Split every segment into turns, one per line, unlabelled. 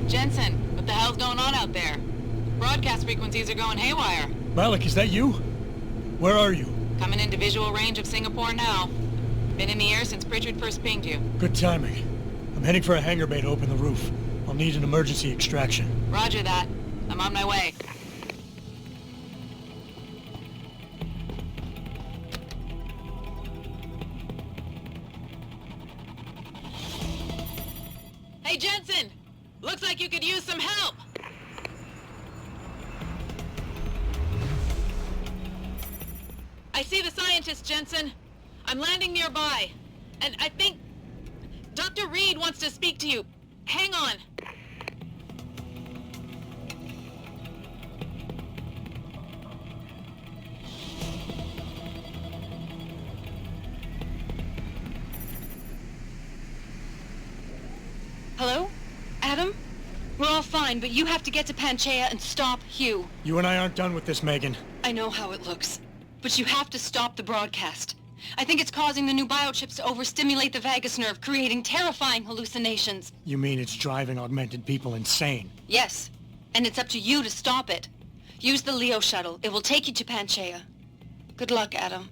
Jensen, what the hell's going on out there? Broadcast frequencies are going haywire.
Malik, is that you? Where are you?
Coming into visual range of Singapore now. Been in the air since Pritchard first pinged you.
Good timing. I'm heading for a hangar bay to open the roof. I'll need an emergency extraction.
Roger that. I'm on my way. Hey, Jensen! Looks like you could use some help! I see the scientist, Jensen. I'm landing nearby. And I think Dr. Reed wants to speak to you. Hang on. Hello? Adam? We're all fine, but you have to get to PANCHAEA and stop Hugh.
You and I aren't done with this, Megan.
I know how it looks, but you have to stop the broadcast. I think it's causing the new biochips to overstimulate the vagus nerve, creating terrifying hallucinations.
You mean it's driving augmented people insane?
Yes, and it's up to you to stop it. Use the Leo shuttle. It will take you to PANCHAEA. Good luck, Adam.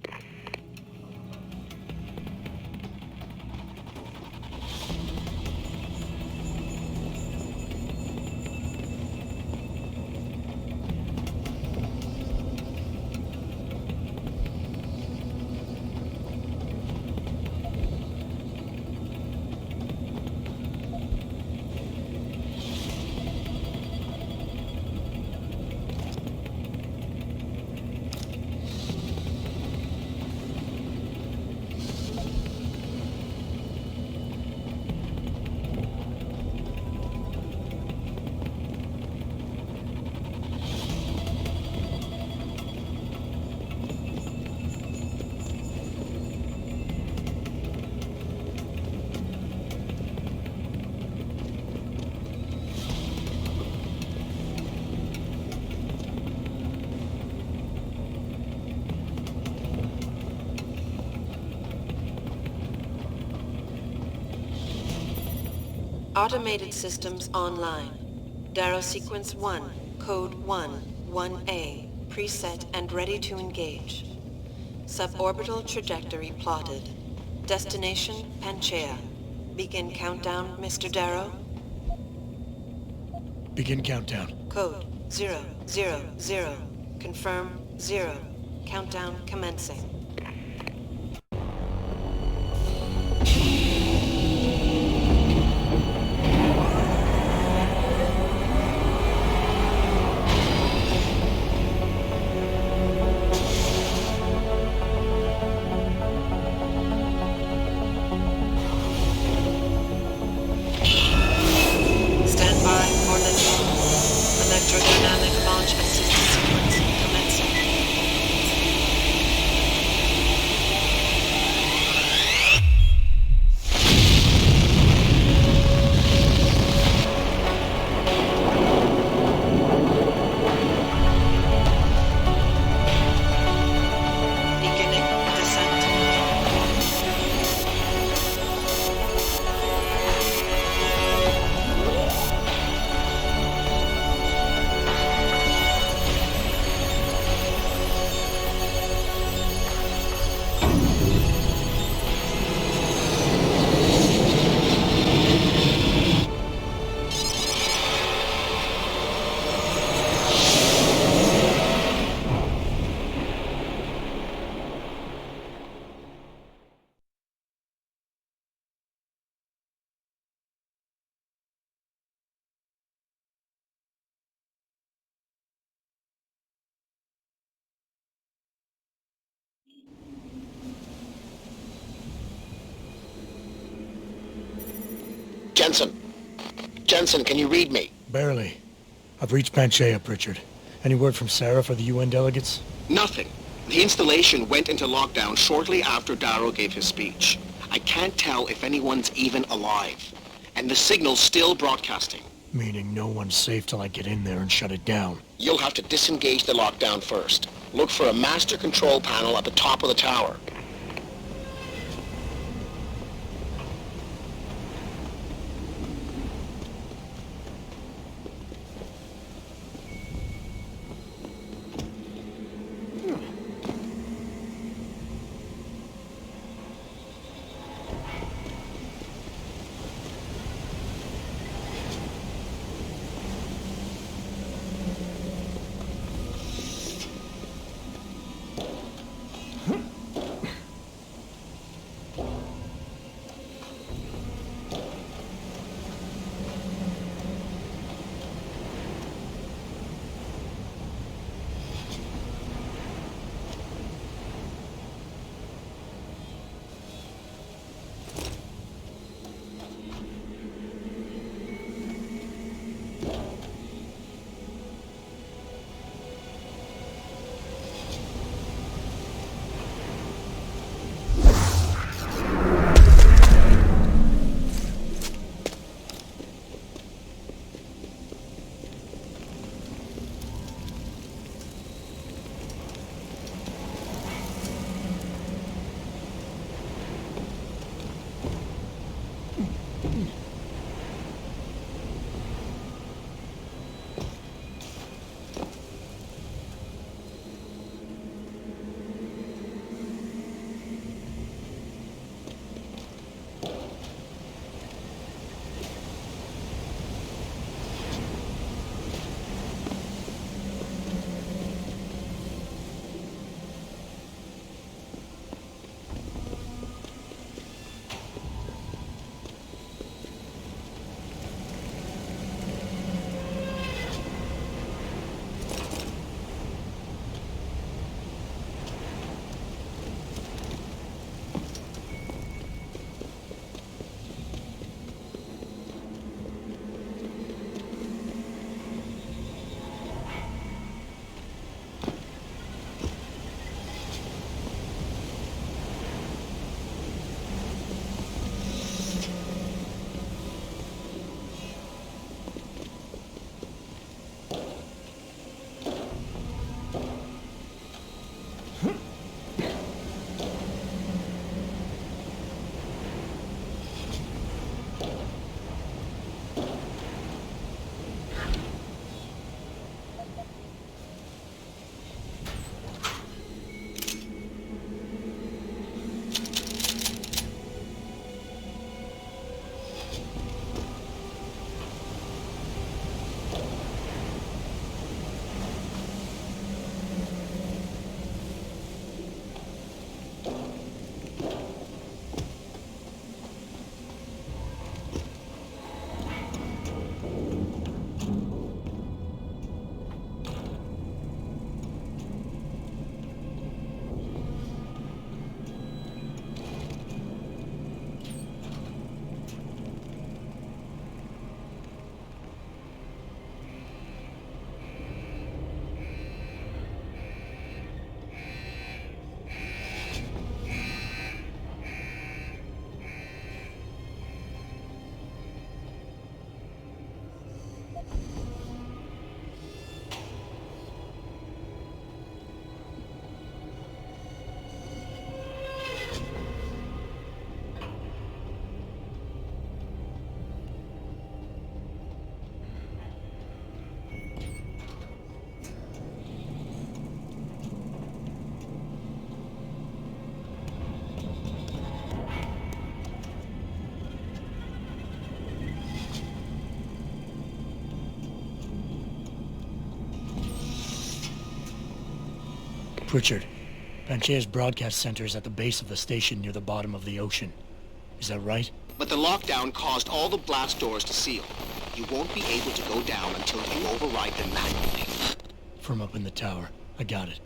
Automated systems online. Darrow Sequence 1, Code 1, 1A, preset and ready to engage. Suborbital trajectory plotted. Destination, PANCHAEA. Begin countdown, Mr. Darrow.
Begin countdown.
Code 000. Confirm 0. Countdown commencing.
Jensen. Jensen, can you read me?
Barely. I've reached PANCHAEA, Pritchard. Any word from Sarif or the UN delegates?
Nothing. The installation went into lockdown shortly after Darrow gave his speech. I can't tell if anyone's even alive. And the signal's still broadcasting.
Meaning no one's safe till I get in there and shut it down.
You'll have to disengage the lockdown first. Look for a master control panel at the top of the tower.
Pritchard, PANCHAEA's broadcast center is at the base of the station near the bottom of the ocean. Is that right?
But the lockdown caused all the blast doors to seal. You won't be able to go down until you override them manually.
From up in the tower. I got it.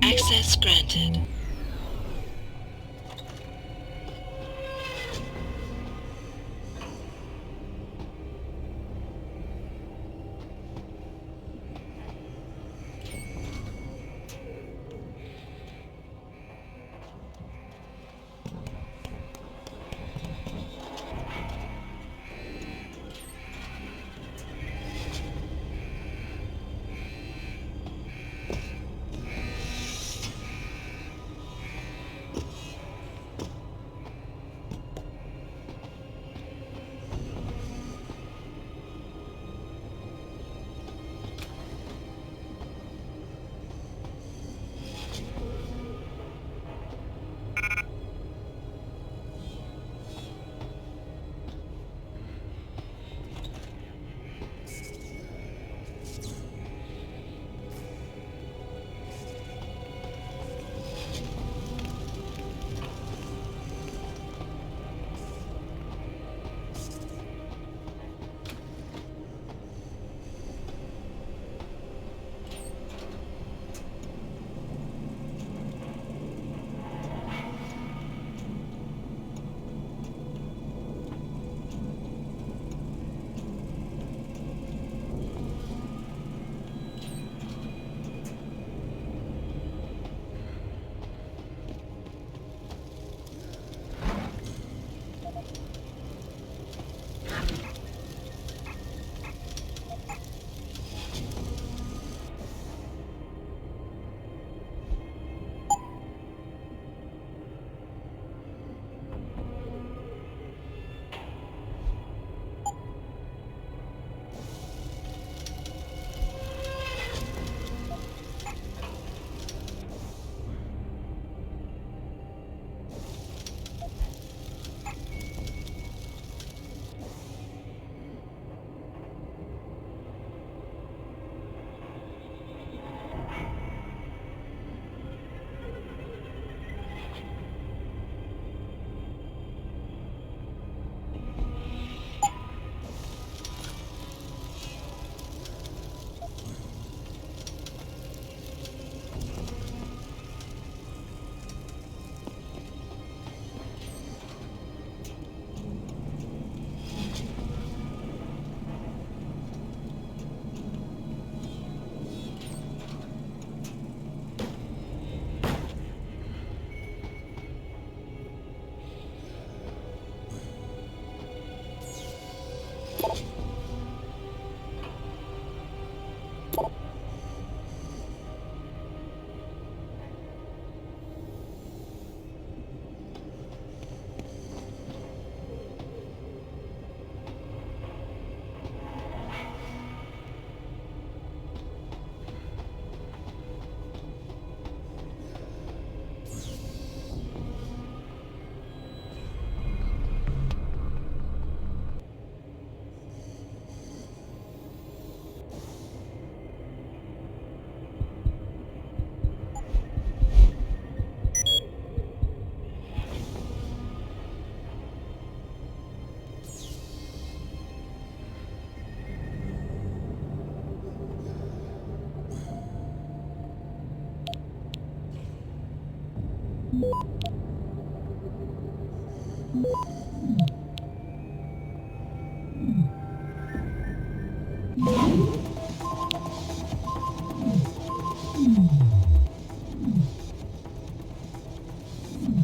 Access granted.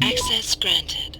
Access granted.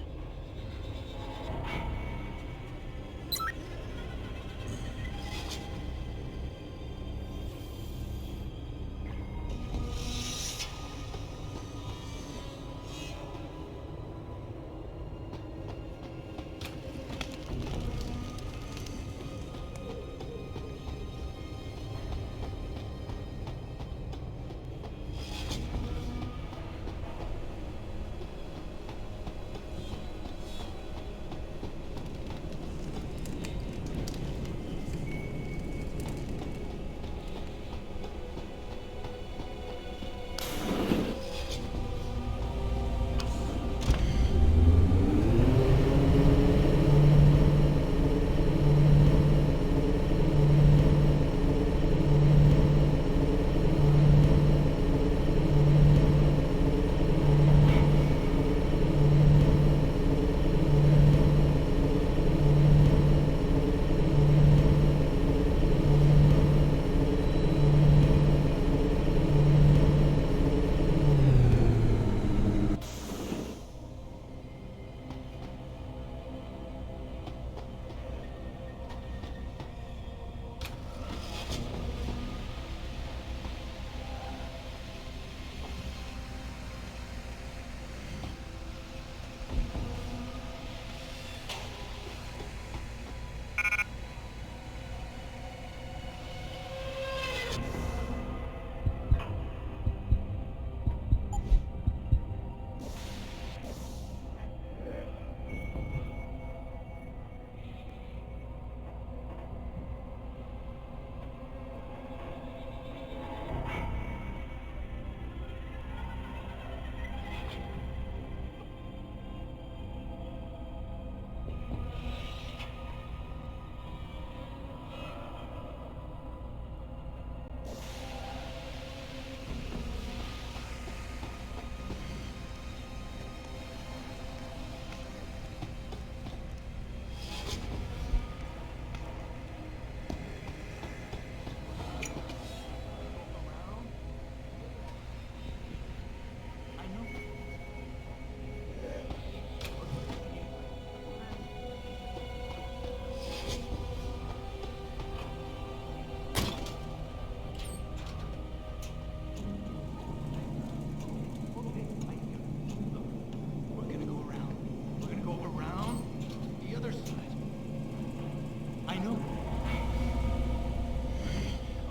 know.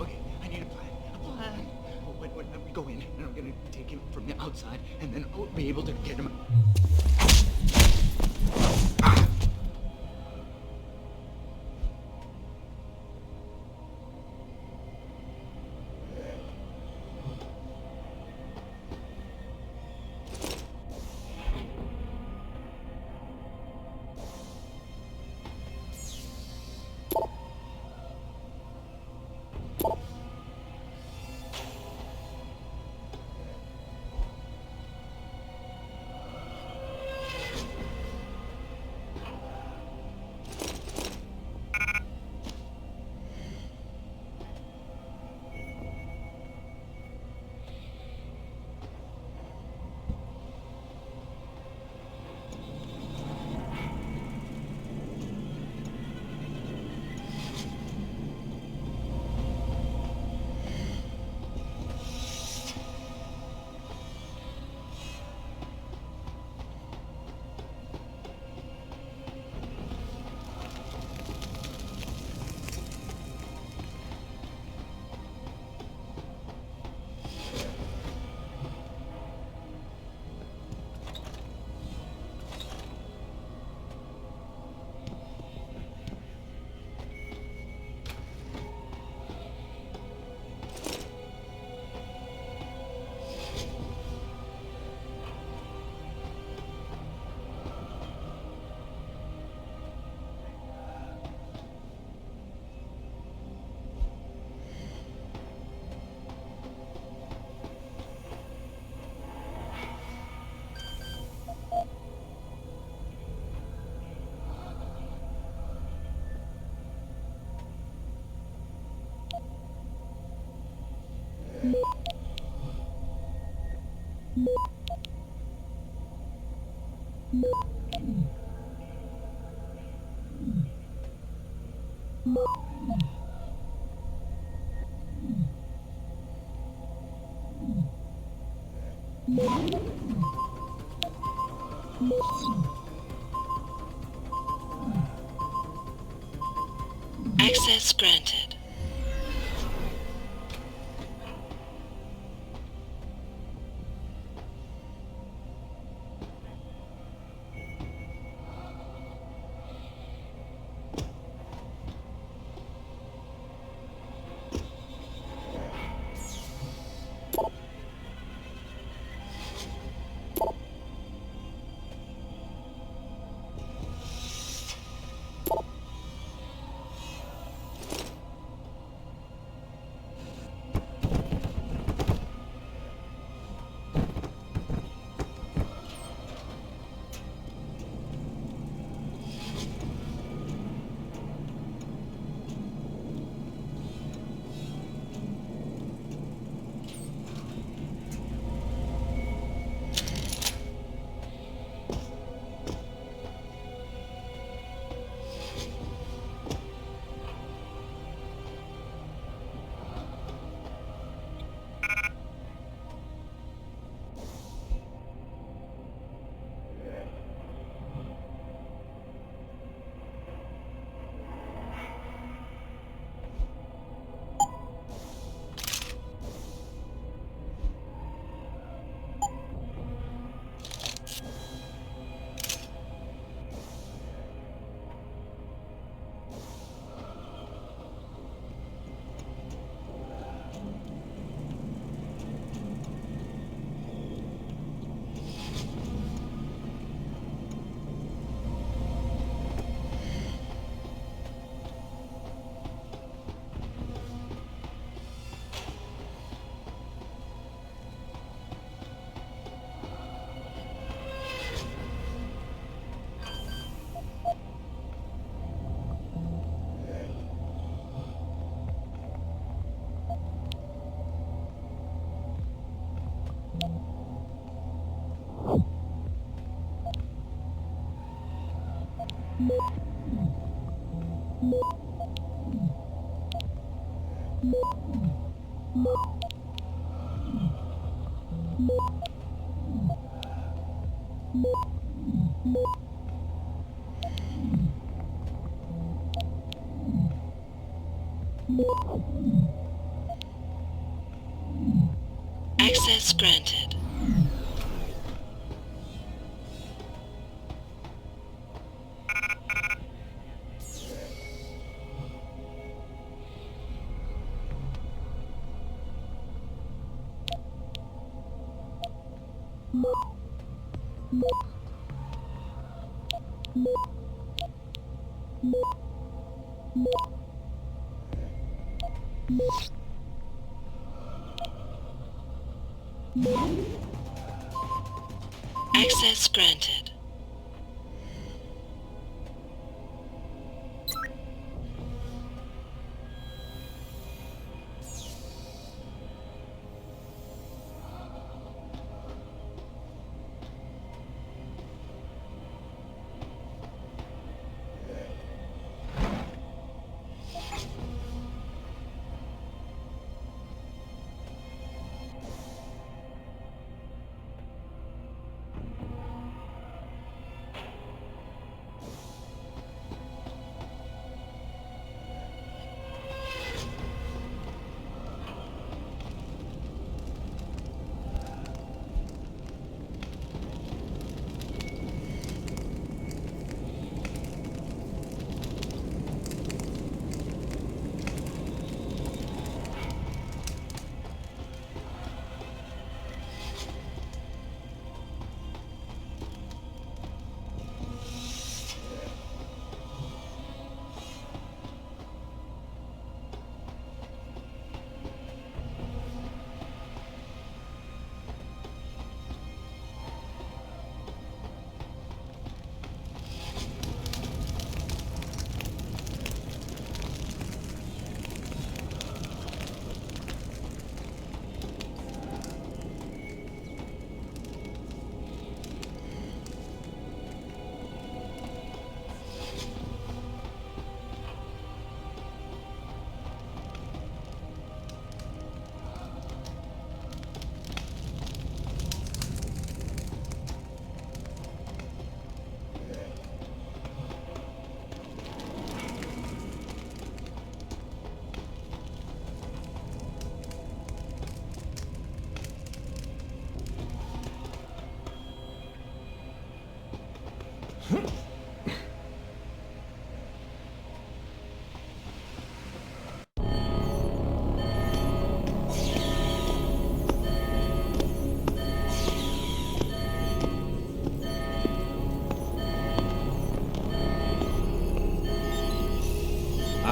Okay, I need a plan. A plan. When we go in, and I'm gonna take him from the outside, and then I'll be able to get him.
Access granted. Access granted. Access granted.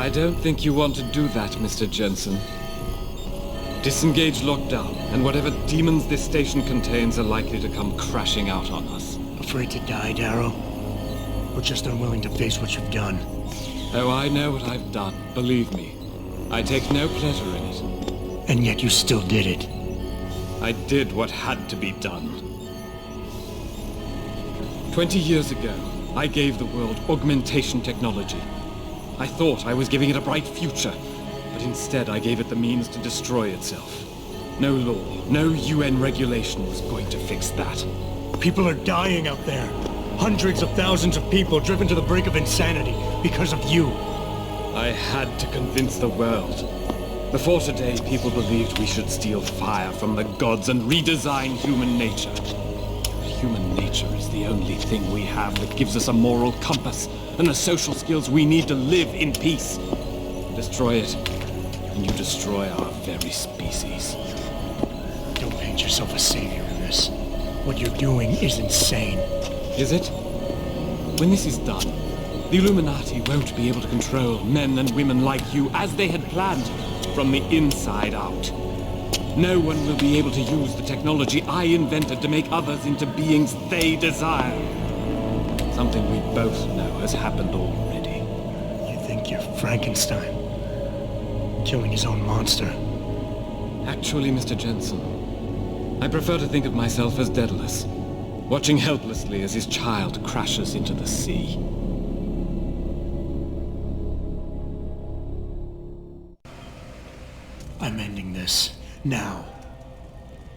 I don't think you want to do that, Mr. Jensen. Disengage lockdown, and whatever demons this station contains are likely to come crashing out on us.
Afraid to die, Darrow? Or just unwilling to face what you've done?
Oh, I know what I've done, believe me. I take no pleasure in it.
And yet you still did it.
I did what had to be done. 20 years ago, I gave the world augmentation technology. I thought I was giving it a bright future, but instead I gave it the means to destroy itself. No law, no UN regulation was going to fix that.
People are dying out there. Hundreds of thousands of people driven to the brink of insanity because of you.
I had to convince the world. Before today, people believed we should steal fire from the gods and redesign human nature. Human nature is the only thing we have that gives us a moral compass and the social skills we need to live in peace. Destroy it, and you destroy our very species.
Don't paint yourself a savior in this. What you're doing is insane.
Is it? When this is done, the Illuminati won't be able to control men and women like you as they had planned, from the inside out. No one will be able to use the technology I invented to make others into beings they desire. Something we both know has happened already.
You think you're Frankenstein? Killing his own monster?
Actually, Mr. Jensen, I prefer to think of myself as Daedalus, watching helplessly as his child crashes into the sea.
I'm ending this. Now.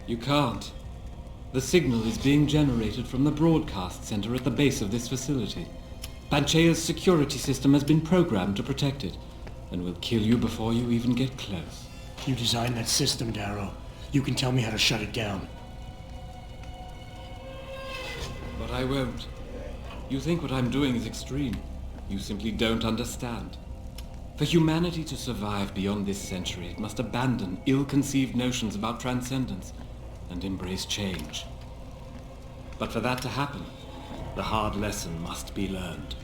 You can't. The signal is being generated from the broadcast center at the base of this facility. PANCHAEA's security system has been programmed to protect it. and will kill you before you even get close.
You designed that system, Darrow. You can tell me how to shut it down.
But I won't. You think what I'm doing is extreme. You simply don't understand. For humanity to survive beyond this century, it must abandon ill-conceived notions about transcendence and embrace change. But for that to happen, the hard lesson must be learned.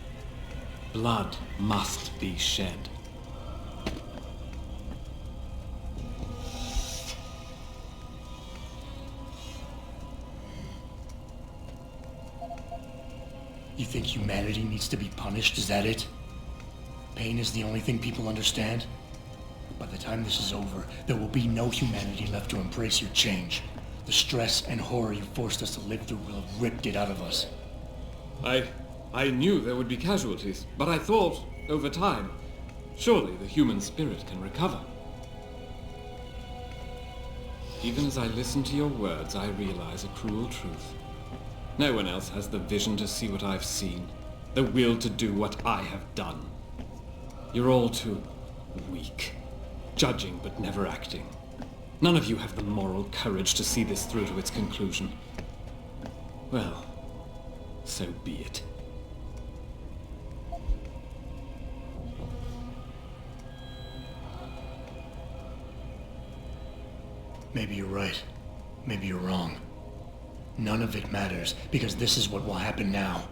Blood must be shed.
You think humanity needs to be punished? Is that it? Pain is the only thing people understand? By the time this is over, there will be no humanity left to embrace your change. The stress and horror you forced us to live through will have ripped it out of us.
I knew there would be casualties, but I thought, over time, surely the human spirit can recover. Even as I listen to your words, I realize a cruel truth. No one else has the vision to see what I've seen, the will to do what I have done. You're all too weak, judging but never acting. None of you have the moral courage to see this through to its conclusion. Well, so be it.
Maybe you're right. Maybe you're wrong. None of it matters, because this is what will happen now.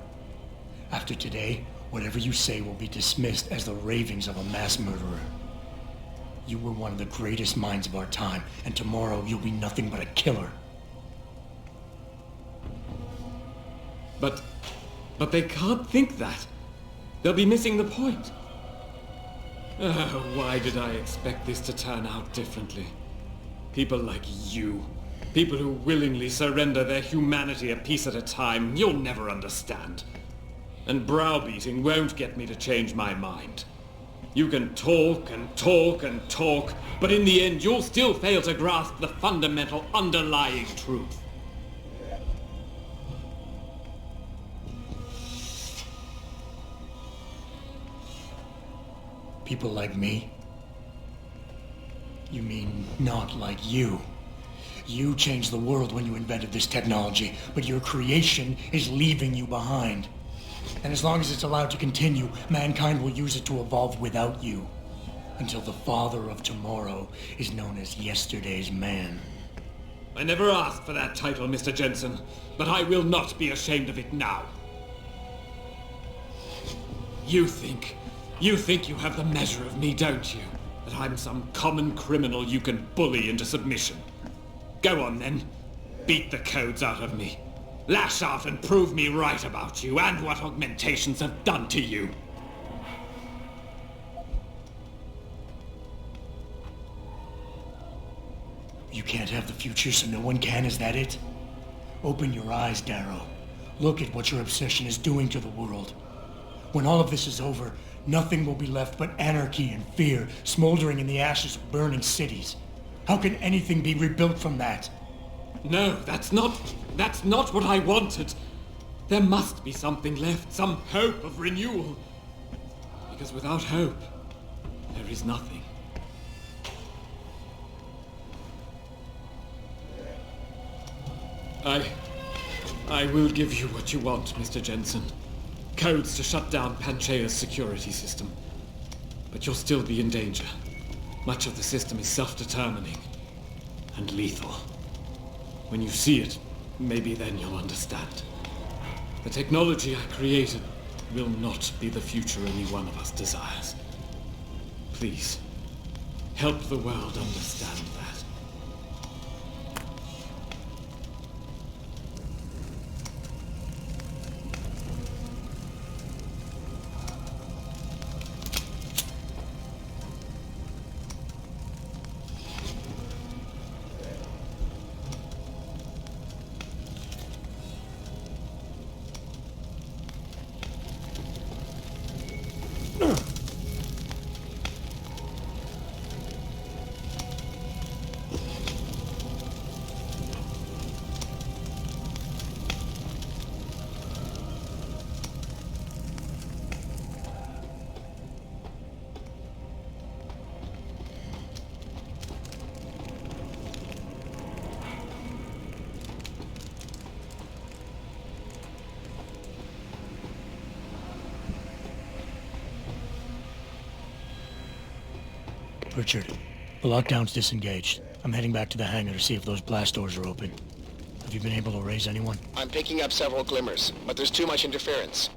After today, whatever you say will be dismissed as the ravings of a mass murderer. You were one of the greatest minds of our time, and tomorrow you'll be nothing but a killer.
But they can't think that. They'll be missing the point. Why did I expect this to turn out differently? People like you, people who willingly surrender their humanity a piece at a time, you'll never understand. And browbeating won't get me to change my mind. You can talk and talk and talk, but in the end you'll still fail to grasp the fundamental underlying truth.
People like me? You mean not like you? You changed the world when you invented this technology, but your creation is leaving you behind. And as long as it's allowed to continue, mankind will use it to evolve without you. Until the father of tomorrow is known as yesterday's man.
I never asked for that title, Mr. Jensen, but I will not be ashamed of it now. You think you have the measure of me, don't you? That I'm some common criminal you can bully into submission. Go on then. Beat the codes out of me. Lash out and prove me right about you and what augmentations have done to you.
You can't have the future, so no one can, is that it? Open your eyes, Darrow. Look at what your obsession is doing to the world. When all of this is over, nothing will be left but anarchy and fear, smoldering in the ashes of burning cities. How can anything be rebuilt from that?
No, that's not what I wanted. There must be something left, some hope of renewal. Because without hope, there is nothing. I will give you what you want, Mr. Jensen. Codes to shut down PANCHAEA's security system. But you'll still be in danger. Much of the system is self-determining and lethal. When you see it, maybe then you'll understand. The technology I created will not be the future any one of us desires. Please, help the world understand that.
Richard, the lockdown's disengaged. I'm heading back to the hangar to see if those blast doors are open. Have you been able to raise anyone?
I'm picking up several glimmers, but there's too much interference.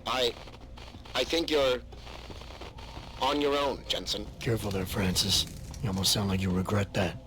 I think you're on your own, Jensen.
Careful there, Francis. You almost sound like you regret that.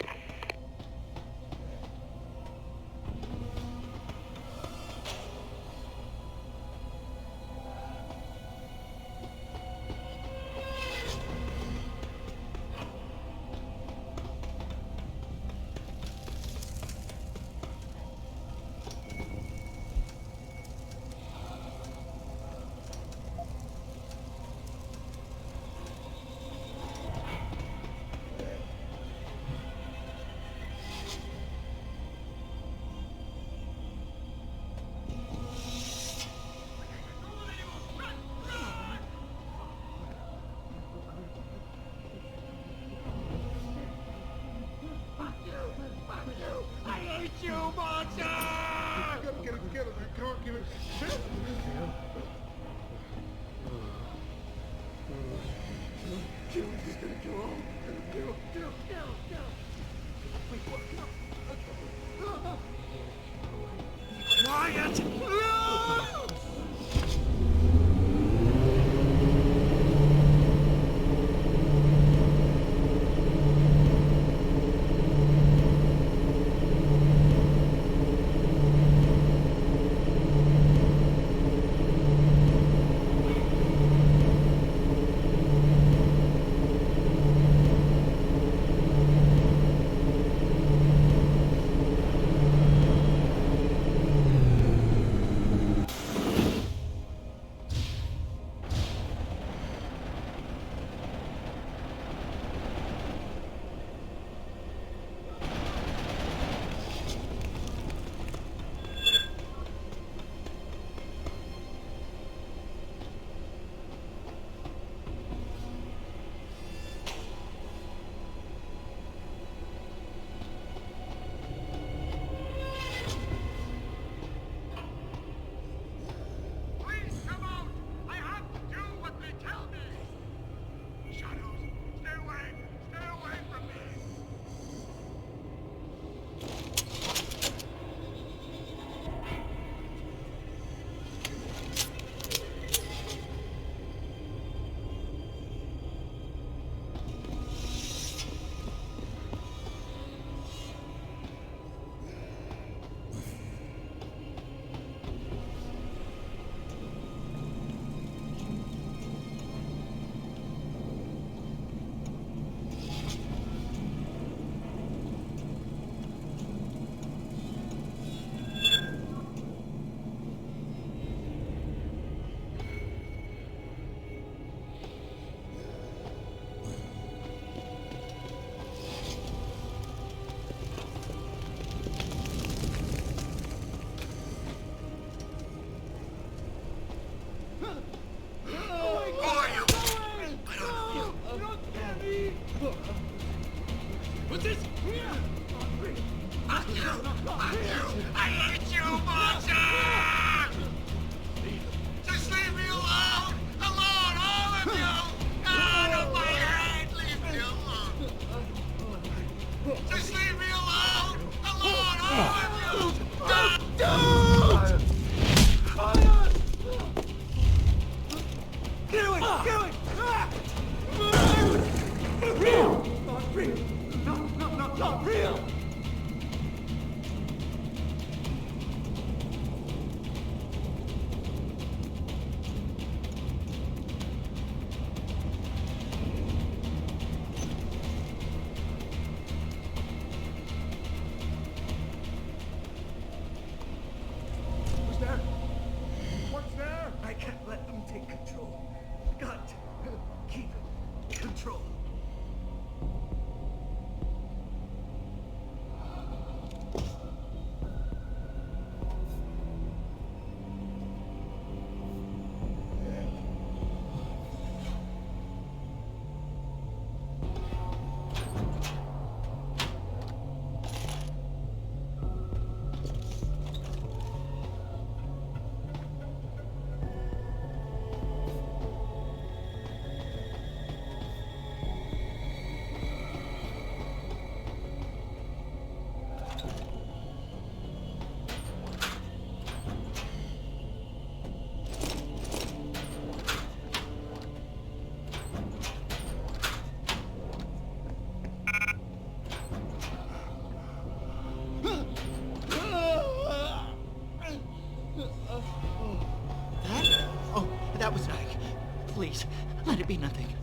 something.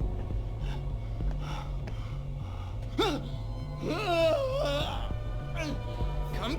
Come.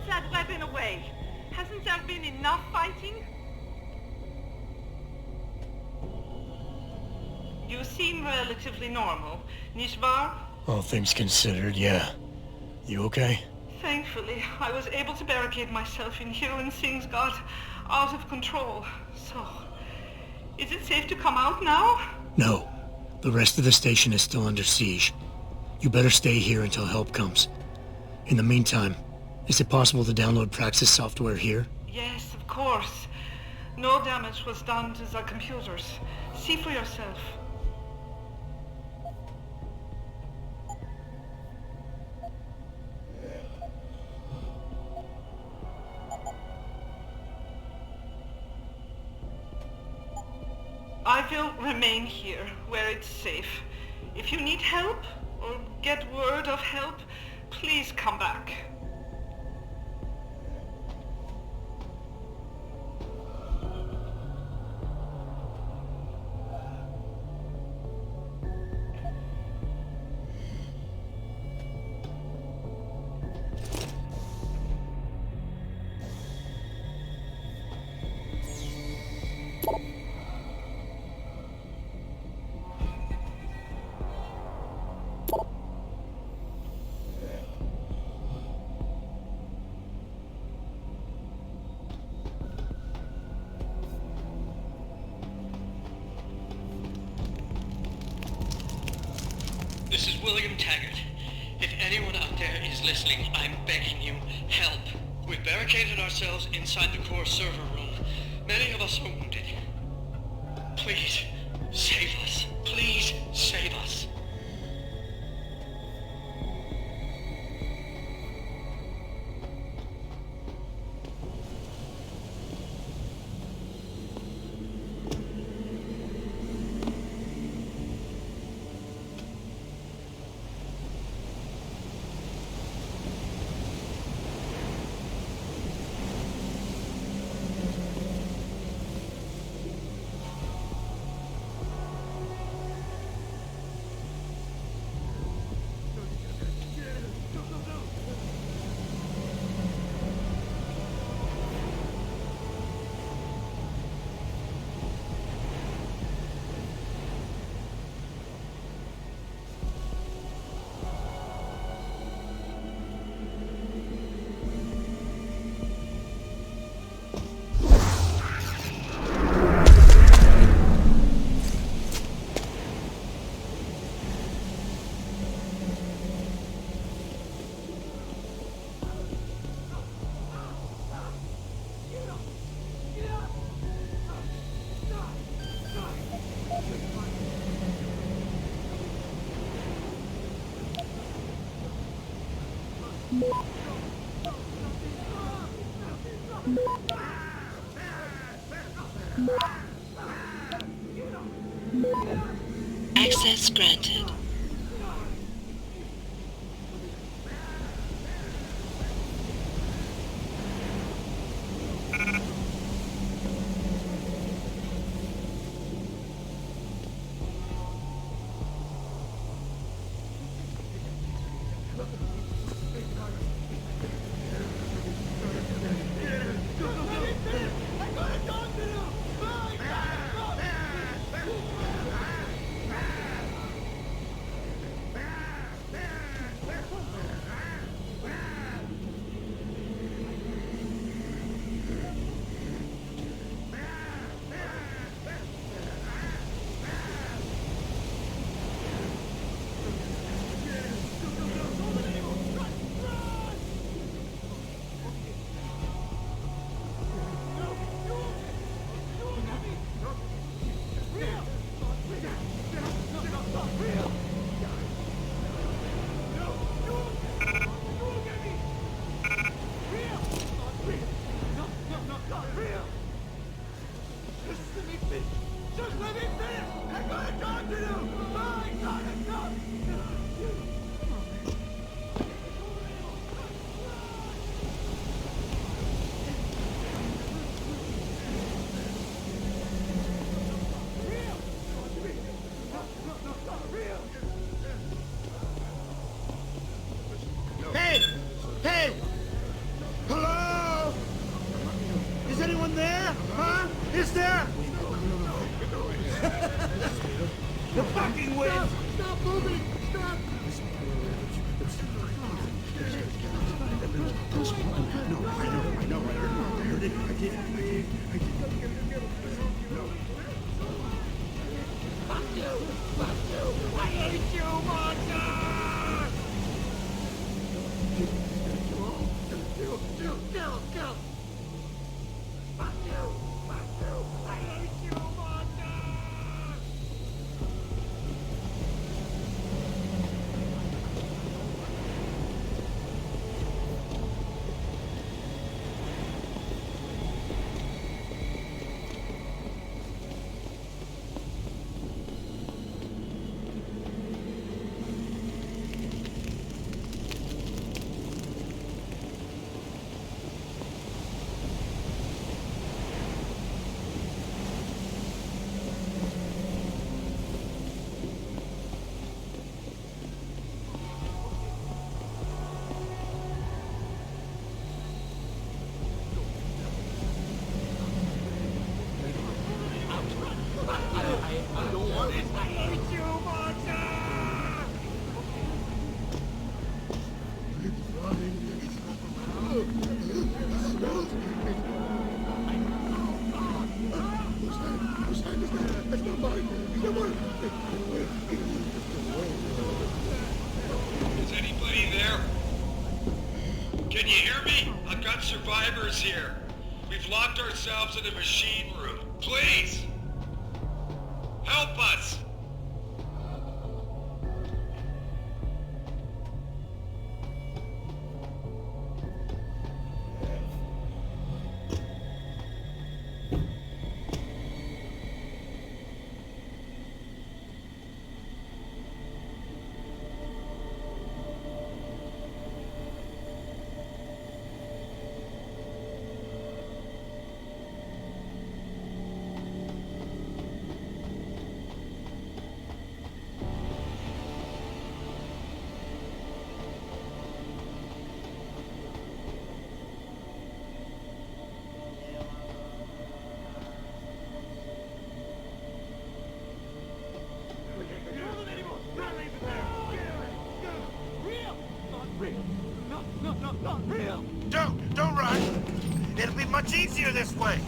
That weapon away. Hasn't there been enough fighting? You seem relatively normal, Nishvar?
All things considered, yeah. You okay?
Thankfully, I was able to barricade myself in here when things got out of control. So, is it safe to come out now?
No. The rest of the station is still under siege. You better stay here until help comes. In the meantime, is it possible to download Praxis software here?
Yes, of course. No damage was done to the computers. See for yourself. I will remain here, where it's safe. If you need help, or get word of help, please come back.
This is William Taggart. If anyone out there is listening, I'm begging you, help. We've barricaded ourselves inside the core server room. Many of us are wounded. Please, save us. Please, save us.
Access granted.
Just let me finish! I'm gonna talk to you! Oh, I gotta talk!
Hey! Hey! Hello? Is anyone there? Huh? Is there? The fucking wind!
Stop moving! Stop!
I know. I heard it. I did.
Fuck you! I hate you, monster! Kill! Fuck you! I hate you, monster! I don't want it. I hate you, monster!
That's not mine.
Is anybody there? Can you hear me? I've got survivors here. We've locked ourselves in a machine room. Please! Help us!
Not real!
Don't run. It'll be much easier this way.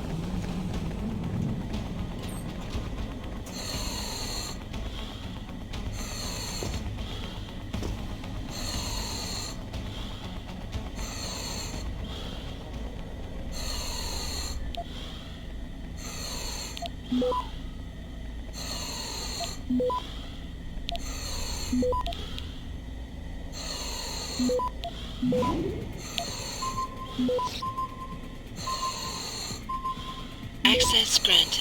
Access granted.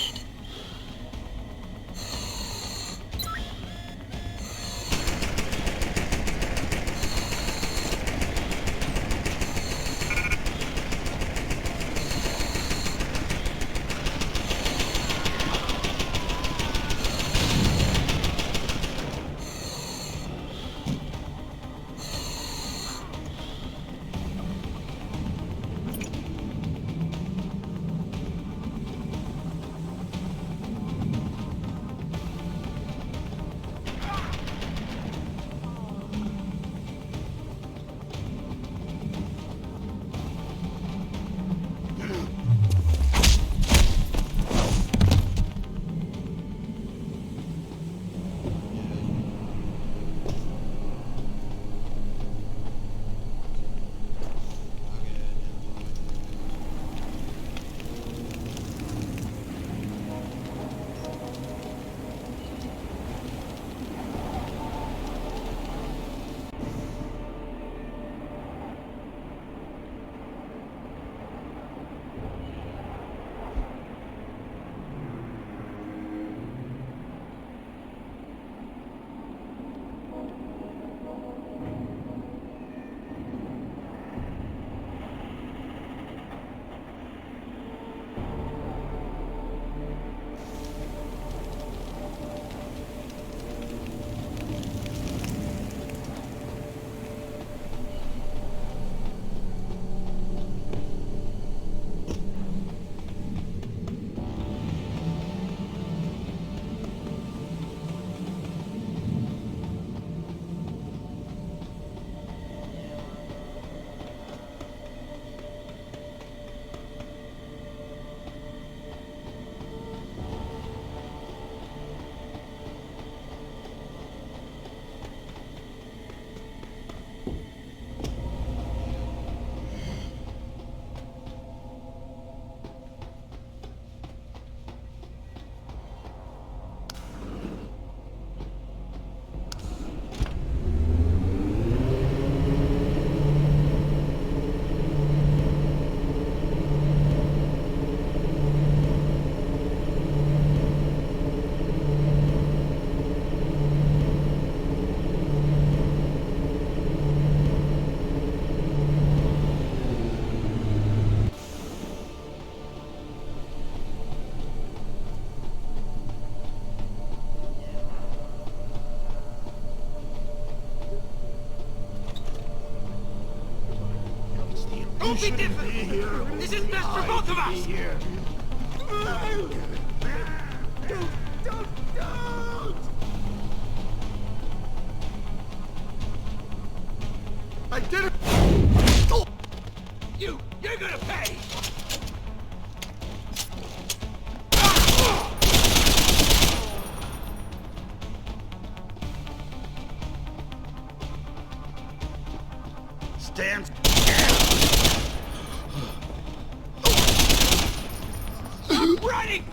Don't be difficult. This is best for both of us. Don't! I did it! You're gonna pay! Stand. I'm running!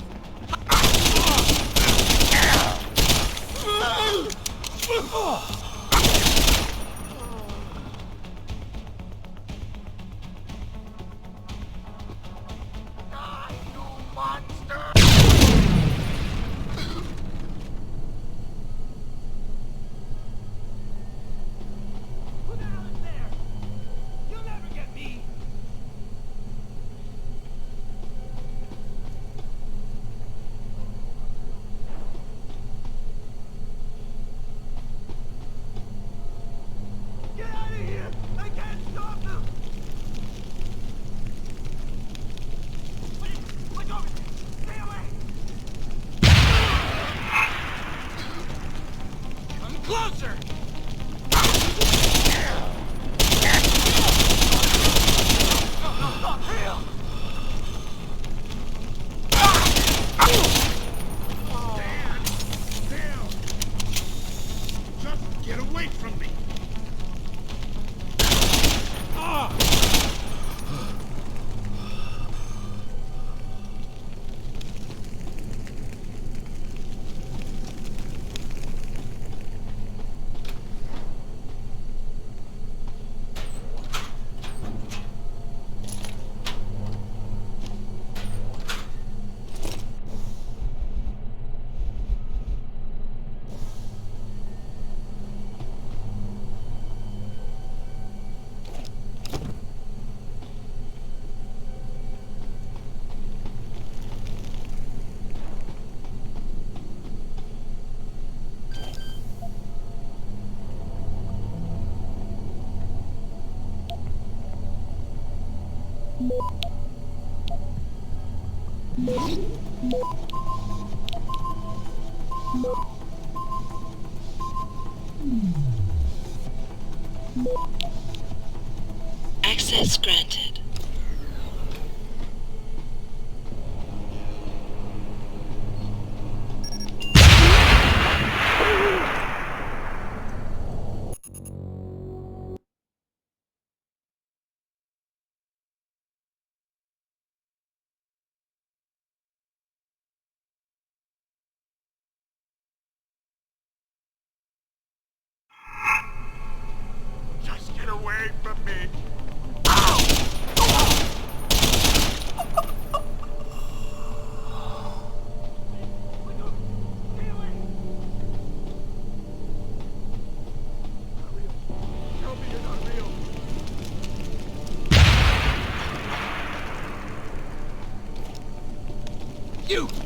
Closer! Just get away from me!
Access granted.
Just get away from me!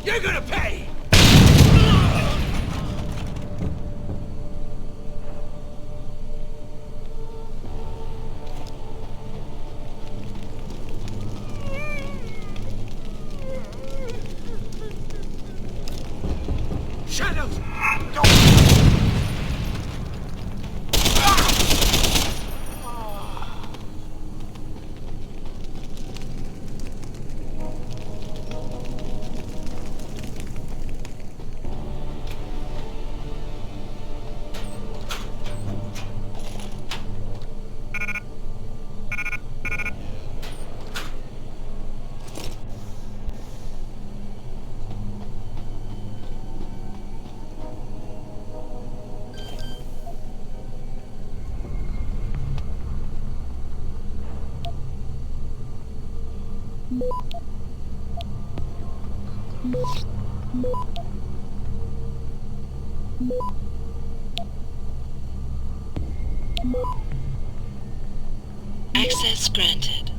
You're gonna pay! Shadows!
Access granted.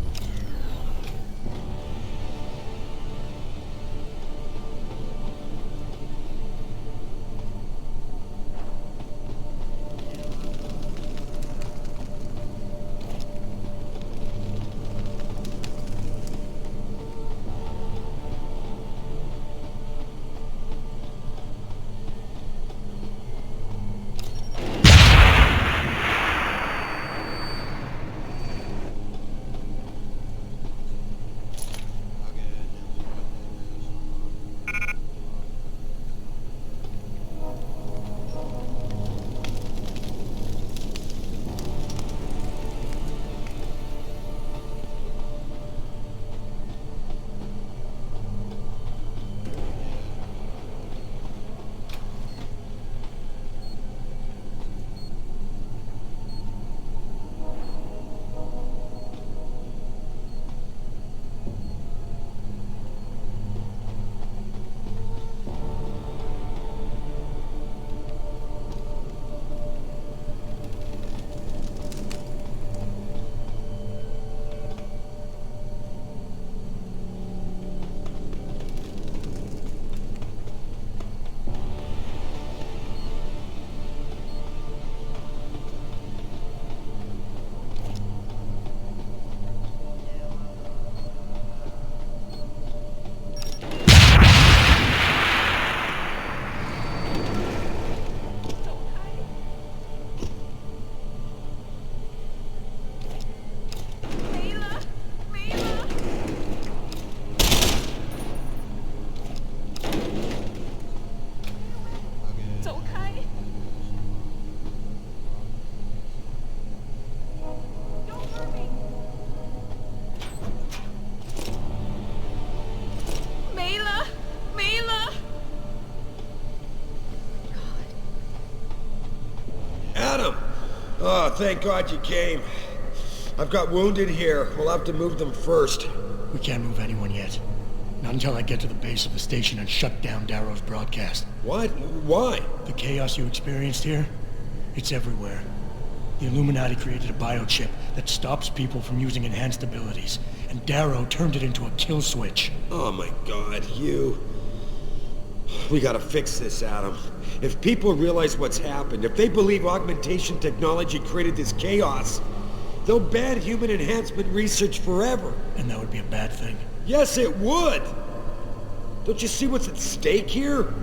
Adam! Oh, thank God you came. I've got wounded here. We'll have to move them first.
We can't move anyone yet. Not until I get to the base of the station and shut down Darrow's broadcast.
What? Why?
The chaos you experienced here, it's everywhere. The Illuminati created a biochip that stops people from using enhanced abilities, and Darrow turned it into a kill switch.
Oh my God, you... We gotta fix this, Adam. If people realize what's happened, if they believe augmentation technology created this chaos, they'll ban human enhancement research forever.
And that would be a bad thing.
Yes, it would! Don't you see what's at stake here?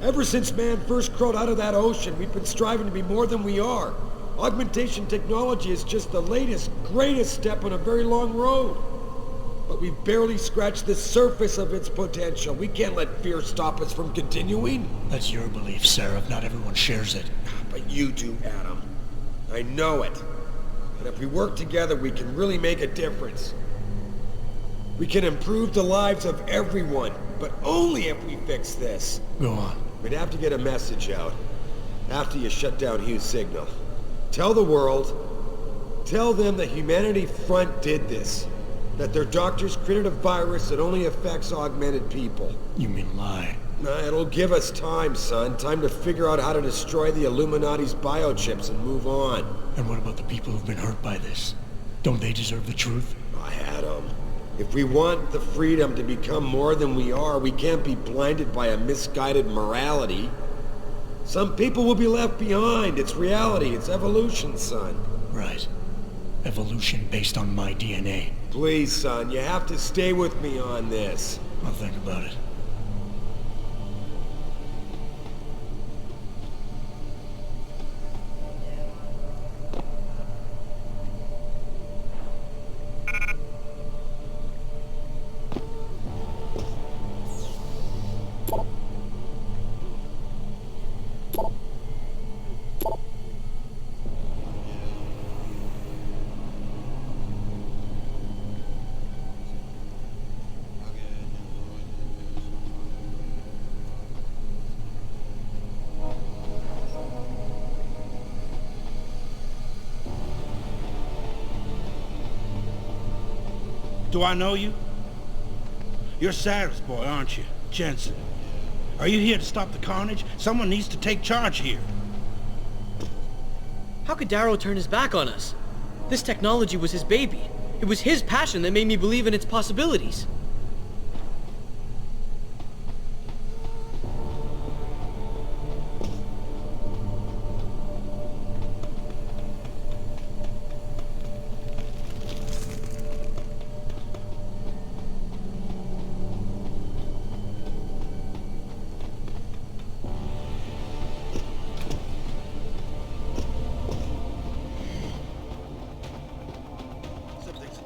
Ever since man first crawled out of that ocean, we've been striving to be more than we are. Augmentation technology is just the latest, greatest step on a very long road. But we've barely scratched the surface of its potential. We can't let fear stop us from continuing.
That's your belief, Sarif. Not everyone shares it.
But you do, Adam. I know it. And if we work together, we can really make a difference. We can improve the lives of everyone, but only if we fix this.
Go on.
We'd have to get a message out after you shut down Hugh's signal. Tell the world, tell them the Humanity Front did this. That their doctors created a virus that only affects augmented people.
You mean lie?
It'll give us time, son. Time to figure out how to destroy the Illuminati's biochips and move on.
And what about the people who've been hurt by this? Don't they deserve the truth?
Adam, if we want the freedom to become more than we are, we can't be blinded by a misguided morality. Some people will be left behind. It's reality. It's evolution, son.
Right. Evolution based on my DNA.
Please, son, you have to stay with me on this.
I'll think about it.
Do I know you? You're Sarif's boy, aren't you? Jensen. Are you here to stop the carnage? Someone needs to take charge here.
How could Darrow turn his back on us? This technology was his baby. It was his passion that made me believe in its possibilities.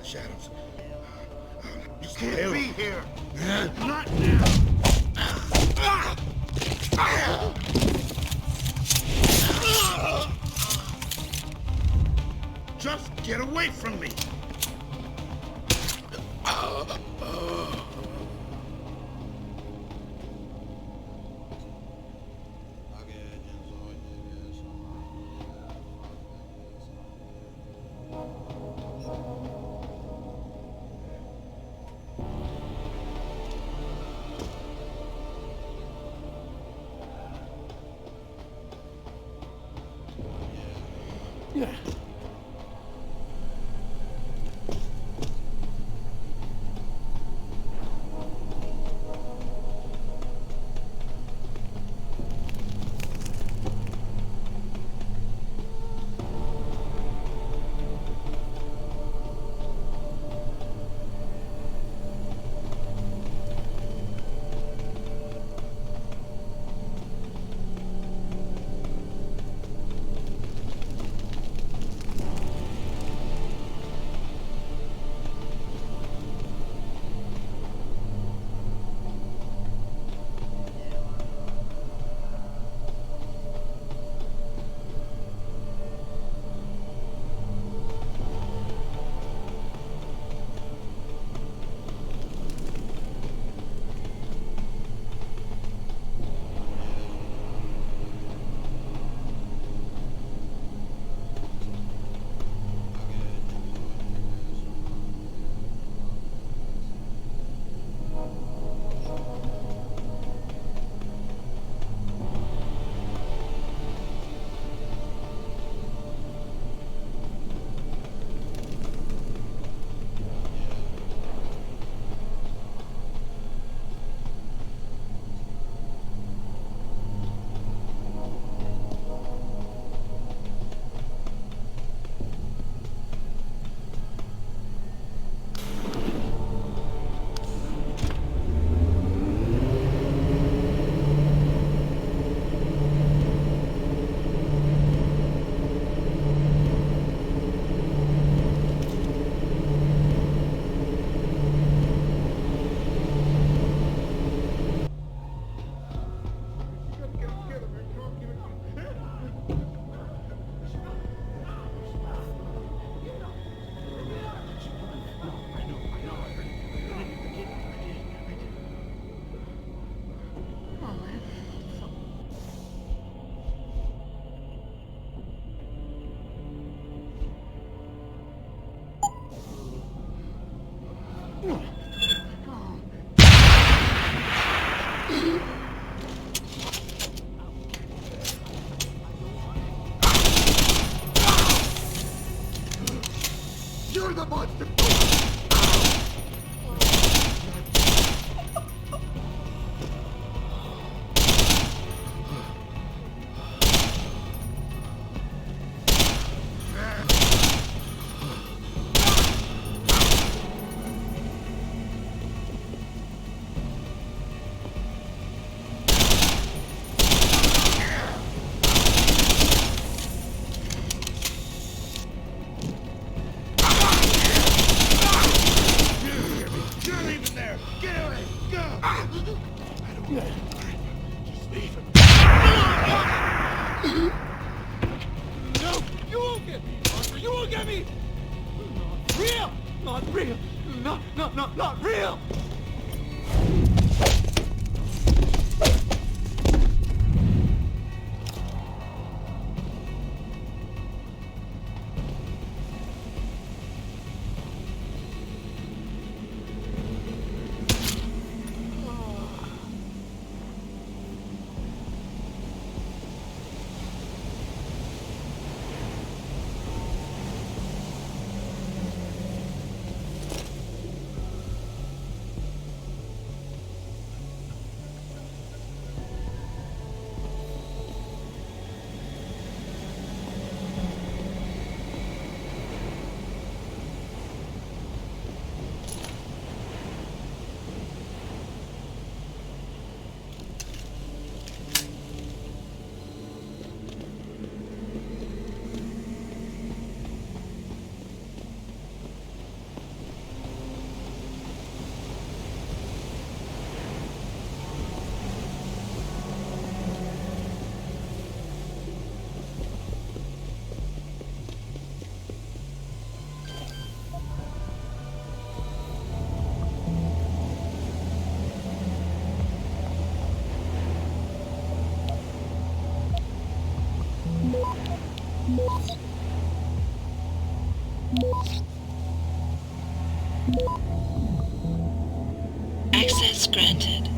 Shadows. You can't be here.
Not now. Just get away from me.
Yeah.
look at me! Not real! Not real! Not real!
Access granted.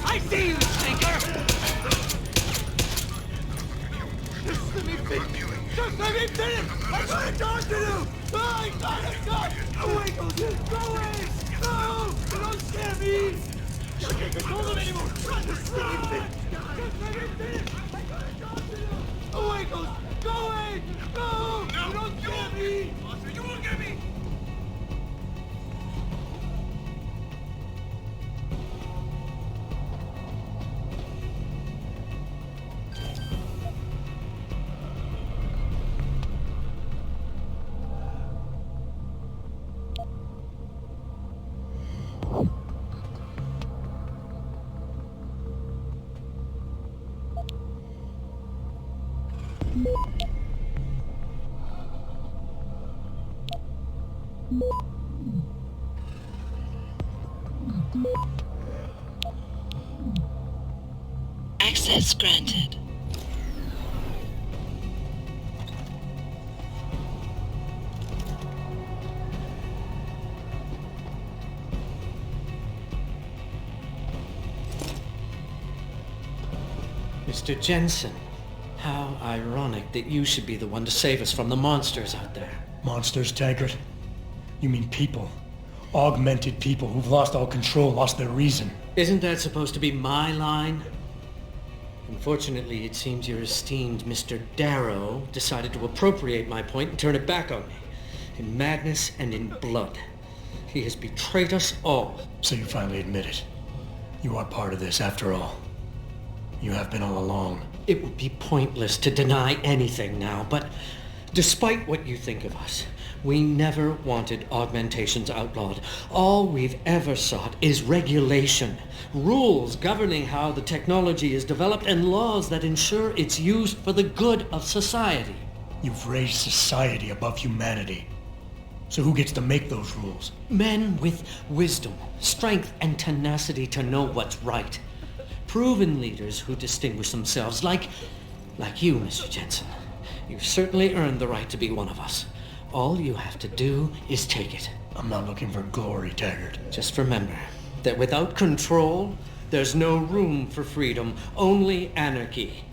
I see you, stinker! Just let me finish! Just let me finish! I got a job to do! Oh, I got a job! Go away, go away! No! Don't scare me! I can't control them anymore! Just let me finish! Just let me finish! I got a job to do! Go away, go away! No! Don't scare me! You won't get me!
Access granted.
Mr. Jensen. How ironic that you should be the one to save us from the monsters out there.
Monsters, Taggart? You mean people. Augmented people who've lost all control, lost their reason.
Isn't that supposed to be my line? Unfortunately, it seems your esteemed Mr. Darrow decided to appropriate my point and turn it back on me. In madness and in blood. He has betrayed us all.
So you finally admit it. You are part of this, after all. You have been all along.
It would be pointless to deny anything now, but despite what you think of us, we never wanted augmentations outlawed. All we've ever sought is regulation. Rules governing how the technology is developed and laws that ensure its use for the good of society.
You've raised society above humanity. So who gets to make those rules?
Men with wisdom, strength, and tenacity to know what's right. Proven leaders who distinguish themselves like you, Mr. Jensen. You've certainly earned the right to be one of us. All you have to do is take it.
I'm not looking for glory, Taggart.
Just remember that without control, there's no room for freedom, only anarchy.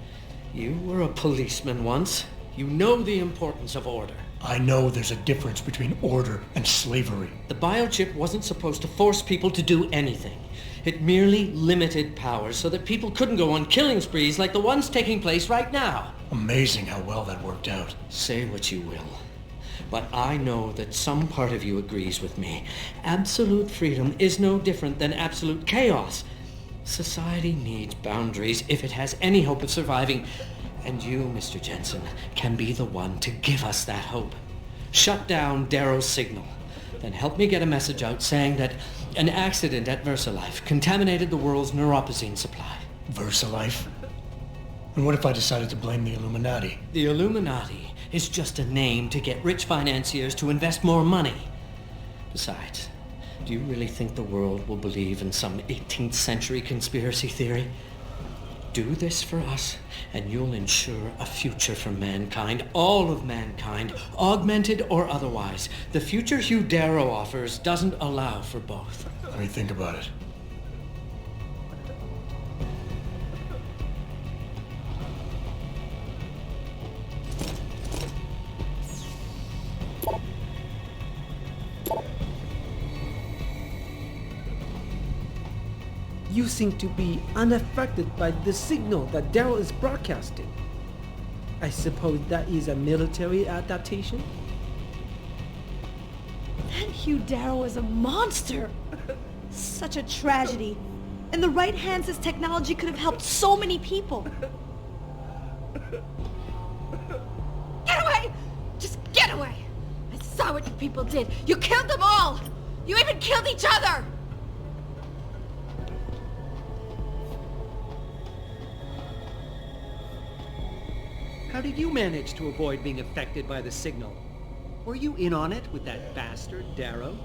You were a policeman once. You know the importance of order.
I know there's a difference between order and slavery.
The biochip wasn't supposed to force people to do anything. It merely limited powers so that people couldn't go on killing sprees like the ones taking place right now.
Amazing how well that worked out.
Say what you will, but I know that some part of you agrees with me. Absolute freedom is no different than absolute chaos. Society needs boundaries if it has any hope of surviving. And you, Mr. Jensen, can be the one to give us that hope. Shut down Darrow's signal. Then help me get a message out saying that an accident at VersaLife contaminated the world's neuropozyne supply.
VersaLife? And what if I decided to blame the Illuminati?
The Illuminati is just a name to get rich financiers to invest more money. Besides, do you really think the world will believe in some 18th century conspiracy theory? Do this for us, and you'll ensure a future for mankind, all of mankind, augmented or otherwise. The future Hugh Darrow offers doesn't allow for both.
Let me think about it.
You seem to be unaffected by the signal that Darrow is broadcasting. I suppose that is a military adaptation?
That Hugh Darrow is a monster! Such a tragedy. In the right hands, this technology could have helped so many people.
Get away! Just get away! I saw what you people did. You killed them all! You even killed each other!
How did you manage to avoid being affected by the signal? Were you in on it with that bastard, Darrow?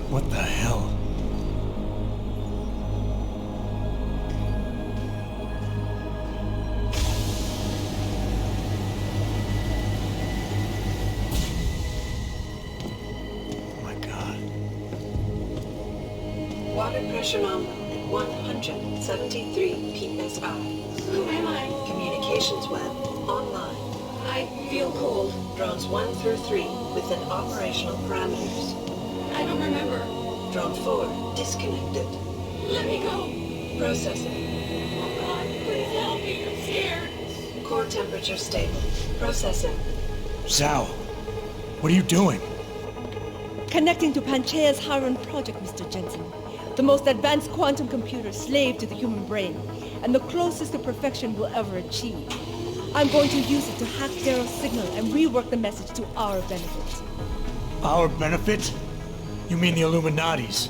What the hell?
Water pressure nominal at 173 psi. Who am I? Communications web online. I feel cold. Drones 1 through 3 within operational parameters. I don't remember. Drone 4 disconnected. Let me go. Processing. Oh God, please help me. I'm scared. Core temperature stable. Processing.
Zhao, what are you doing?
Connecting to PANCHAEA's Hyrule project, Mr. Jensen. The most advanced quantum computer slave to the human brain, and the closest to perfection we'll ever achieve. I'm going to use it to hack Darrow's signal and rework the message to our benefit.
Our benefit? You mean the Illuminati's?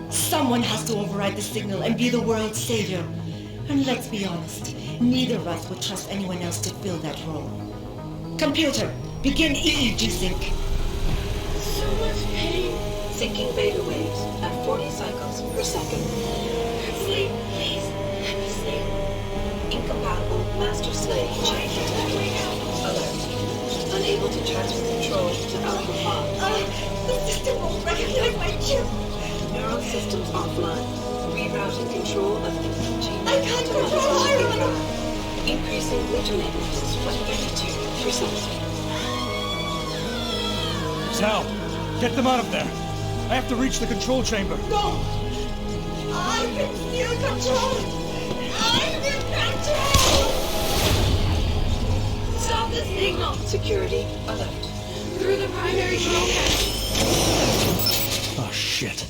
Someone has to override the signal and be the world's savior. And let's be honest, neither of us would trust anyone else to fill that role. Computer, begin EEG sync.
So much pain. Syncing beta waves at 40 cycles per second. Sleep, please. Let me sleep. Incompatible master-slave chain. Alert. Unable to transfer control to Alpha 5.
The system won't recognize my chip.
Neural systems offline. Rerouting control of the energy.
I can't control Hyrule!
Increasing glutamate levels by 32%.
Zhao, get them out of there. I have to reach the control chamber.
No! I can feel control! I'm in control! Stop the signal!
Security alert.
Through the primary control panel.
Oh, shit.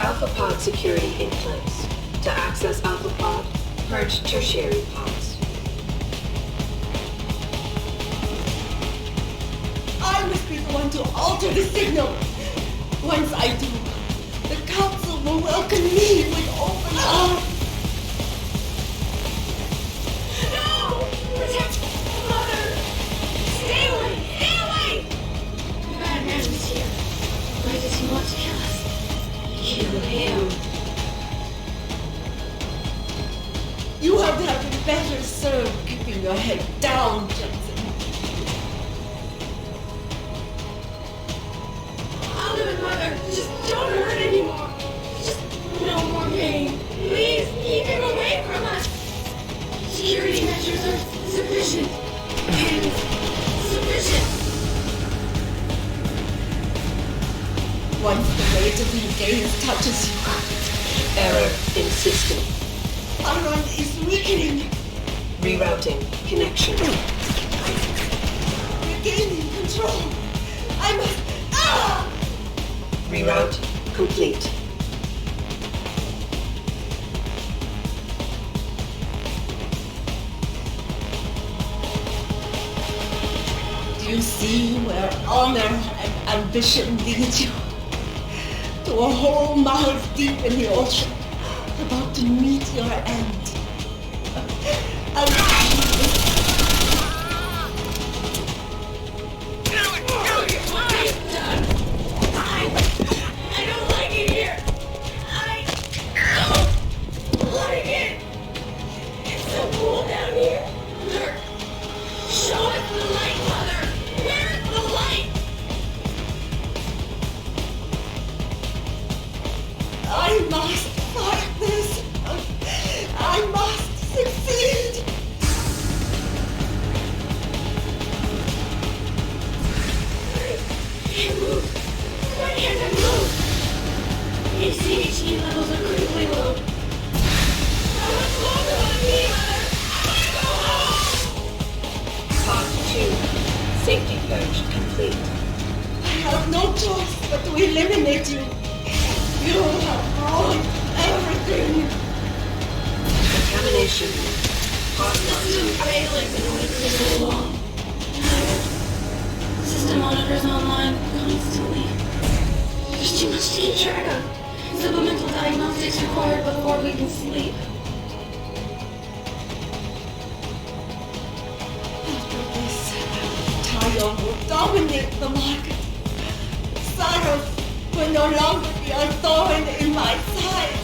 Alpha pod security in place. To access Alpha pod, purge tertiary pods.
I must be the one to alter the signal. Once I do, the council will welcome me with open arms. No! Protect Mother! Stay away! Stay away! The bad man is here. Why does he want to kill us? Kill him. You have been better served keeping your head down, Jensen. I'll live with Mother. Just don't hurt anymore. Just no more pain. Please keep him away from us. Security measures are sufficient. Insufficient. Once the weight of the gaze touches you,
Error in system.
Hyrule is weakening.
Rerouting connection.
Regaining control. I must.
Reroute complete.
Do you see where honor and ambition lead you? To a hole miles deep in the ocean, about to meet your end. I don't like it here. I don't like it. It's so cool down here. Show us the light, Mother. Where's the light? I must fight this. I must succeed. Can't move. Why can't I move? ACHE levels are critically low. How much longer will it be, Mother? I want to go home!
Pod 2. Safety purge complete.
I have no choice but to eliminate you. You have ruined everything.
extraction room.
This is failing in order for so long. System monitors online constantly. There's too much to keep track of. Supplemental diagnostics required before we can sleep.
Tyler will dominate the market. Sarif will no longer be a thorn in my side.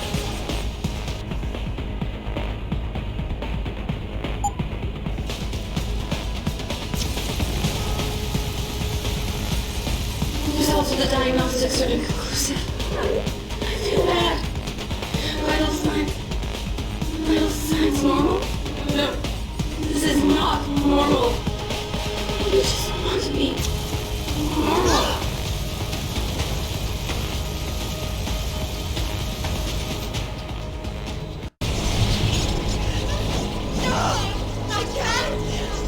Results of the diagnostics are inconclusive. I feel bad. Vital signs normal? No, this is not normal. We just want to be normal.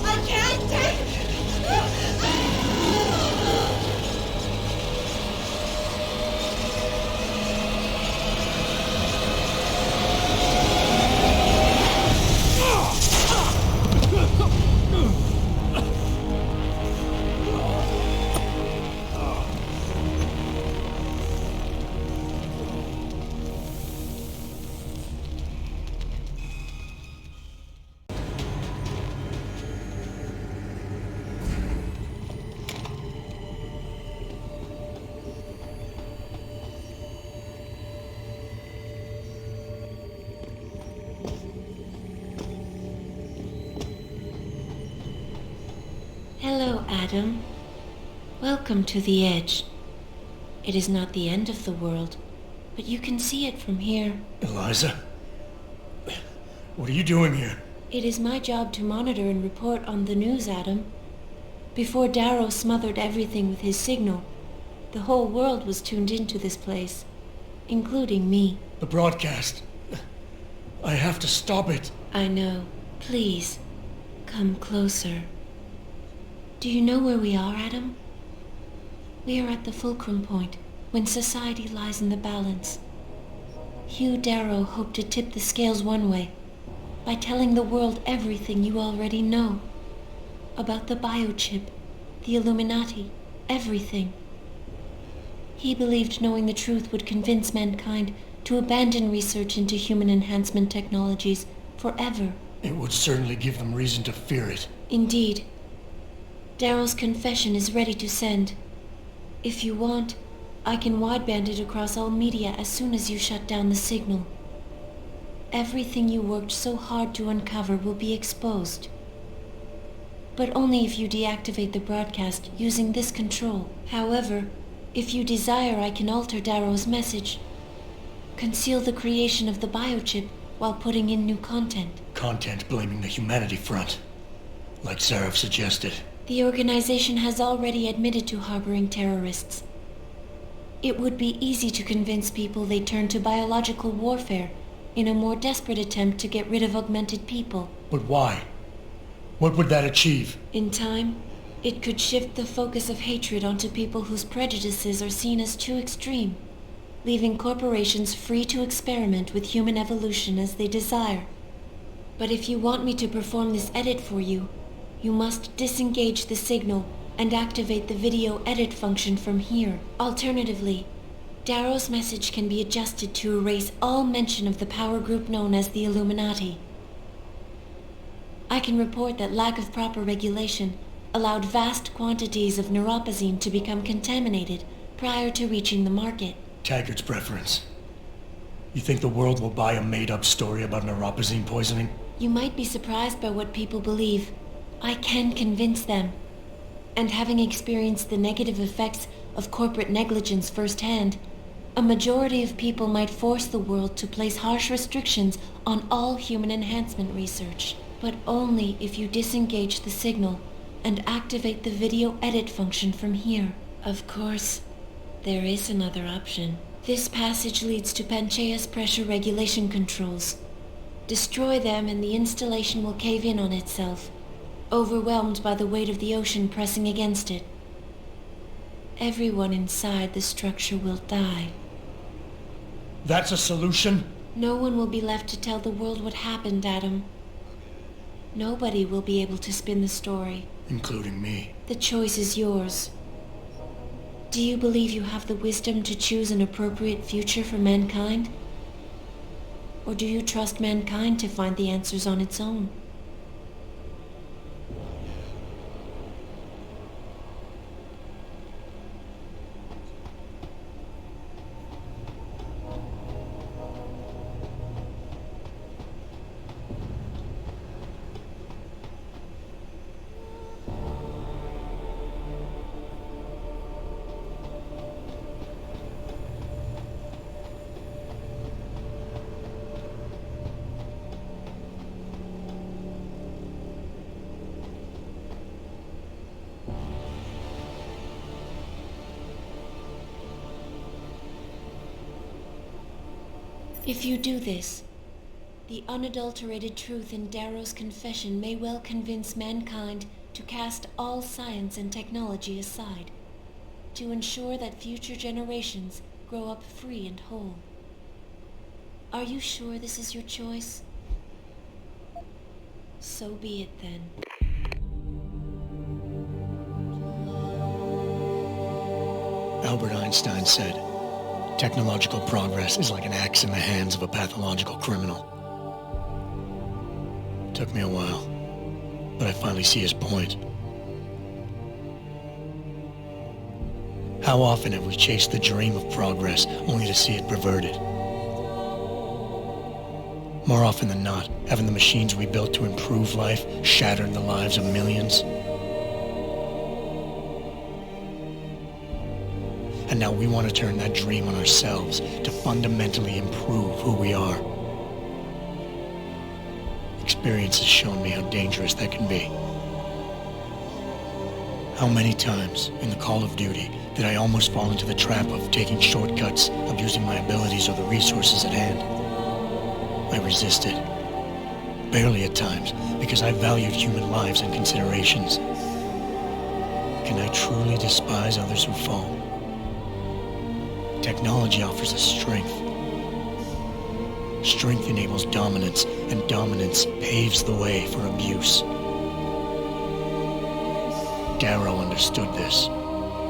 I can't take it.
Hello, Adam. Welcome to the Edge. It is not the end of the world, but you can see it from here.
Eliza? What are you doing here?
It is my job to monitor and report on the news, Adam. Before Darrow smothered everything with his signal, the whole world was tuned into this place, including me.
The broadcast. I have to stop it.
I know. Please, come closer. Do you know where we are, Adam? We are at the fulcrum point, when society lies in the balance. Hugh Darrow hoped to tip the scales one way, by telling the world everything you already know. About the biochip, the Illuminati, everything. He believed knowing the truth would convince mankind to abandon research into human enhancement technologies forever.
It would certainly give them reason to fear it.
Indeed. Darrow's confession is ready to send. If you want, I can wideband it across all media as soon as you shut down the signal. Everything you worked so hard to uncover will be exposed. But only if you deactivate the broadcast using this control. However, if you desire, I can alter Darrow's message. Conceal the creation of the biochip while putting in new content.
Content blaming the humanity front, like Sarif suggested.
The organization has already admitted to harboring terrorists. It would be easy to convince people they turn to biological warfare in a more desperate attempt to get rid of augmented people.
But why? What would that achieve?
In time, it could shift the focus of hatred onto people whose prejudices are seen as too extreme, leaving corporations free to experiment with human evolution as they desire. But if you want me to perform this edit for you, you must disengage the signal and activate the video edit function from here. Alternatively, Darrow's message can be adjusted to erase all mention of the power group known as the Illuminati. I can report that lack of proper regulation allowed vast quantities of neuropozyne to become contaminated prior to reaching the market.
Taggart's preference. You think the world will buy a made-up story about neuropozyne poisoning?
You might be surprised by what people believe. I can convince them. And having experienced the negative effects of corporate negligence firsthand, a majority of people might force the world to place harsh restrictions on all human enhancement research. But only if you disengage the signal and activate the video edit function from here. Of course, there is another option. This passage leads to PANCHAEA's pressure regulation controls. Destroy them and the installation will cave in on itself, overwhelmed by the weight of the ocean pressing against it. Everyone inside the structure will die.
That's a solution?
No one will be left to tell the world what happened, Adam. Nobody will be able to spin the story.
Including me.
The choice is yours. Do you believe you have the wisdom to choose an appropriate future for mankind? Or do you trust mankind to find the answers on its own? If you do this, the unadulterated truth in Darrow's confession may well convince mankind to cast all science and technology aside, to ensure that future generations grow up free and whole. Are you sure this is your choice? So be it then.
Albert Einstein said, technological progress is like an axe in the hands of a pathological criminal. Took me a while, but I finally see his point. How often have we chased the dream of progress only to see it perverted? More often than not, haven't the machines we built to improve life shattered the lives of millions? And now we want to turn that dream on ourselves to fundamentally improve who we are. Experience has shown me how dangerous that can be. How many times in the call of duty did I almost fall into the trap of taking shortcuts, abusing my abilities or the resources at hand? I resisted. Barely at times, because I valued human lives and considerations. Can I truly despise others who fall? Technology offers us strength. Strength enables dominance, and dominance paves the way for abuse. Darrow understood this.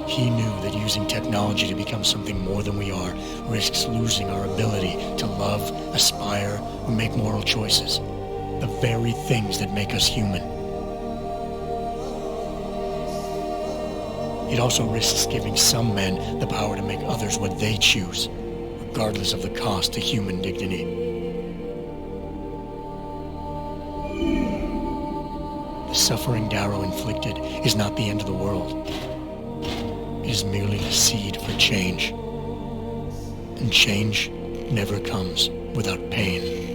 He knew that using technology to become something more than we are risks losing our ability to love, aspire, or make moral choices. The very things that make us human. It also risks giving some men the power to make others what they choose, regardless of the cost to human dignity. The suffering Darrow inflicted is not the end of the world. It is merely the seed for change. And change never comes without pain.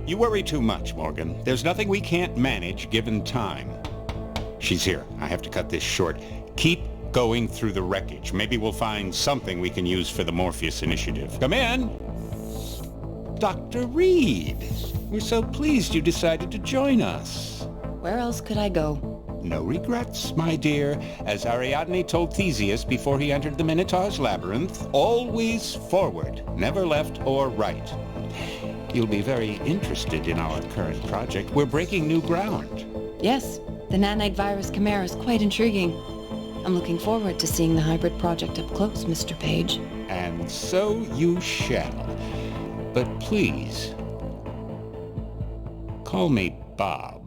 You worry too much, Morgan. There's nothing we can't manage given time. She's here. I have to cut this short. Keep going through the wreckage. Maybe we'll find something we can use for the Morpheus initiative. Come in! Dr. Reed! We're so pleased you decided to join us.
Where else could I go?
No regrets, my dear. As Ariadne told Theseus before he entered the Minotaur's labyrinth, always forward, never left or right. You'll be very interested in our current project. We're breaking new ground.
Yes, the nanite virus chimera is quite intriguing. I'm looking forward to seeing the hybrid project up close, Mr. Page.
And so you shall. But please, call me Bob.